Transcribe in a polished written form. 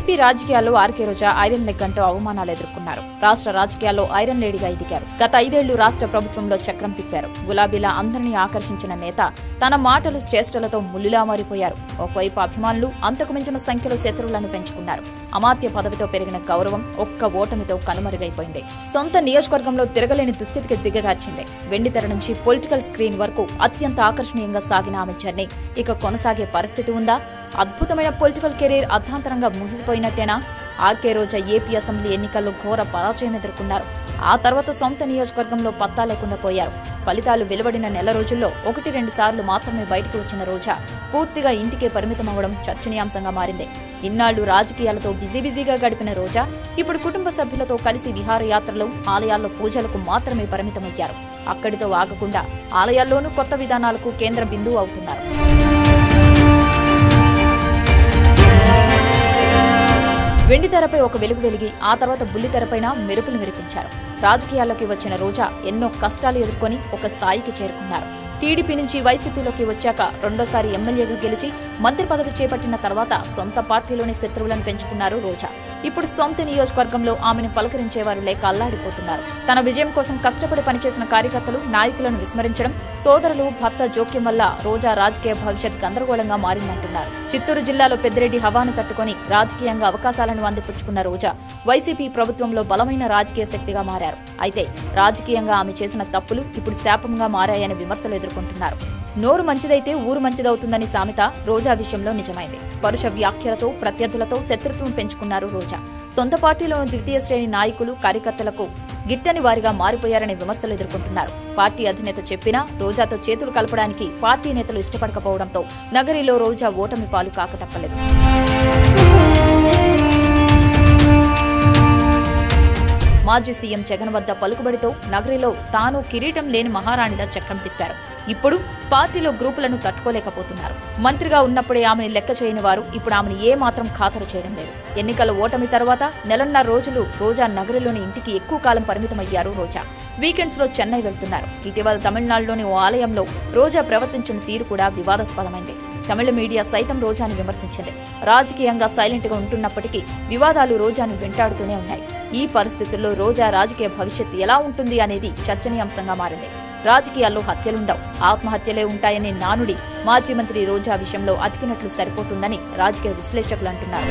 AP రాజకీయాల్లో RK రోజా iron leg అంటూ అవమానాలు ఎదుర్కొన్నారు. రాష్ట్ర రాజకీయాల్లో ఐరన్ లేడీగా ఎదిగారు. గత 5 ఏళ్లు రాష్ట్ర ప్రభుత్వంలో చక్రం తిప్పారు. గులాబీలా అందరినీ ఆకర్షించిన నేత తన మాటలు చేష్టలతో ముల్లులా మారిపోయారు. ఒకవైపు అభిమానులు, అంతకు మించిన సంఖ్యలో శత్రువులను పెంచుకున్నారు. అమాత్య పదవితో పెరిగిన గౌరవం ఒక్క ఓటమితో కనుమరుగైపోయింది. సొంత నియోజకవర్గంలో తిరగలేని దుస్థితికి దిగజార్చింది. వెండితెర నుంచి పొలిటికల్ స్క్రీన్ వరకు అత్యంత ఆకర్షణీయంగా సాగిన ఆమె జర్నీ ఇక కొనసాగే పరిస్థితి ఉందా? అద్భుతమైన పొలిటికల్ కెరీర్ అర్ధాంతరంగా ముగిసిపోయినట్టేనా? ఆర్కే రోజా ఏపీ అసెంబ్లీ ఎన్నికల్లో ఘోర పరాజయం ఎదుర్కొన్నారు. ఆ తర్వాత సొంత నియోజకవర్గంలో పత్తా లేకుండా పోయారు. ఫలితాలు వెలువడిన నెల రోజుల్లో 1-2 సార్లు మాత్రమే బయటకు వచ్చిన రోజా పూర్తిగా ఇంటికే పరిమితమవడం చర్చనీయాంశంగా మారింది. ఇన్నాళ్లు రాజకీయాలతో బిజీగా గడిపిన రోజా ఇప్పుడు కుటుంబ సభ్యులతో కలిసి విహారయాత్రలు, ఆలయాల్లో పూజలకు మాత్రమే పరిమితమయ్యారు. అక్కడితో ఆగకుండా ఆలయాల్లోనూ కొత్త విధానాలకు కేంద్ర బిందువు అవుతున్నారు. వెండితెరపై ఒక వెలుగు వెలిగి ఆ తర్వాత బుల్లితెరపైన మెరుపులు మెరిపించారు. రాజకీయాల్లోకి వచ్చిన రోజా ఎన్నో కష్టాలు ఎదుర్కొని ఒక స్థాయికి చేరుకున్నారు. టీడీపీ నుంచి వైసీపీలోకి వచ్చాక రెండోసారి ఎమ్మెల్యేగా గెలిచి మంత్రి పదవి చేపట్టిన తర్వాత సొంత పార్టీలోని శత్రువులను పెంచుకున్నారు రోజా. ఇప్పుడు సొంత నియోజకవర్గంలో ఆమెను పలకరించేవారు లేక అల్లాడిపోతున్నారు. తన విజయం కోసం కష్టపడి పనిచేసిన కార్యకర్తలు, నాయకులను విస్మరించడం, సోదరులు, భర్త జోక్యం వల్ల రోజా రాజకీయ భవిష్యత్ గందరగోళంగా మారిందంటున్నారు. చిత్తూరు జిల్లాలో పెద్దిరెడ్డి హవాను తట్టుకుని రాజకీయంగా అవకాశాలను అందిపుచ్చుకున్న రోజా వైసీపీ ప్రభుత్వంలో బలమైన రాజకీయ శక్తిగా మారారు. అయితే రాజకీయంగా ఆమె చేసిన తప్పులు ఇప్పుడు శాపంగా మారాయని విమర్శలు ఎదుర్కొంటున్నారు. నోరు మంచిదైతే ఊరు మంచిదవుతుందని సామెత రోజా విషయంలో నిజమైంది. పరుష వ్యాఖ్యలతో ప్రత్యర్థులతో శత్రుత్వం పెంచుకున్నారు రోజా. సొంత పార్టీలోని ద్వితీయ శ్రేణి నాయకులు, కార్యకర్తలకు గిట్టని వారిగా మారిపోయారనే విమర్శలు ఎదుర్కొంటున్నారు. పార్టీ అధినేత చెప్పినా రోజాతో చేతులు కలపడానికి పార్టీ నేతలు ఇష్టపడకపోవడంతో నగరిలో రోజా ఓటమి పాలు కాక తప్పలేదు. మాజీ సీఎం జగన్ వద్ద పలుకుబడితో నగరిలో తాను కిరీటం లేని మహారాణిలా చక్రం తిప్పారు. ఇప్పుడు పార్టీలో గ్రూపులను తట్టుకోలేకపోతున్నారు. మంత్రిగా ఉన్నప్పుడే ఆమెను లెక్క చేయని వారు ఇప్పుడు ఆమెను ఏమాత్రం ఖాతరు చేయడం లేదు. ఎన్నికల ఓటమి తర్వాత 1.5 రోజులు రోజా నగరిలోని ఇంటికి ఎక్కువ కాలం పరిమితమయ్యారు రోజా. వీకెండ్స్ లో చెన్నై వెళ్తున్నారు. ఇటీవల తమిళనాడులోని ఓ ఆలయంలో రోజా ప్రవర్తించిన తీరు కూడా వివాదాస్పదమైంది. తమిళ మీడియా సైతం రోజాను విమర్శించింది. రాజకీయంగా సైలెంట్ గా ఉంటున్నప్పటికీ వివాదాలు రోజాను వెంటాడుతూనే ఉన్నాయి. ఈ పరిస్థితుల్లో రోజా రాజకీయ భవిష్యత్తు ఎలా ఉంటుంది అనేది చర్చనీయాంశంగా మారింది. రాజకీయాల్లో హత్యలుండవు, ఆత్మహత్యలే ఉంటాయనే నానుడి మాజీ మంత్రి రోజా విషయంలో అతికినట్లు సరిపోతుందని రాజకీయ విశ్లేషకులు అంటున్నారు.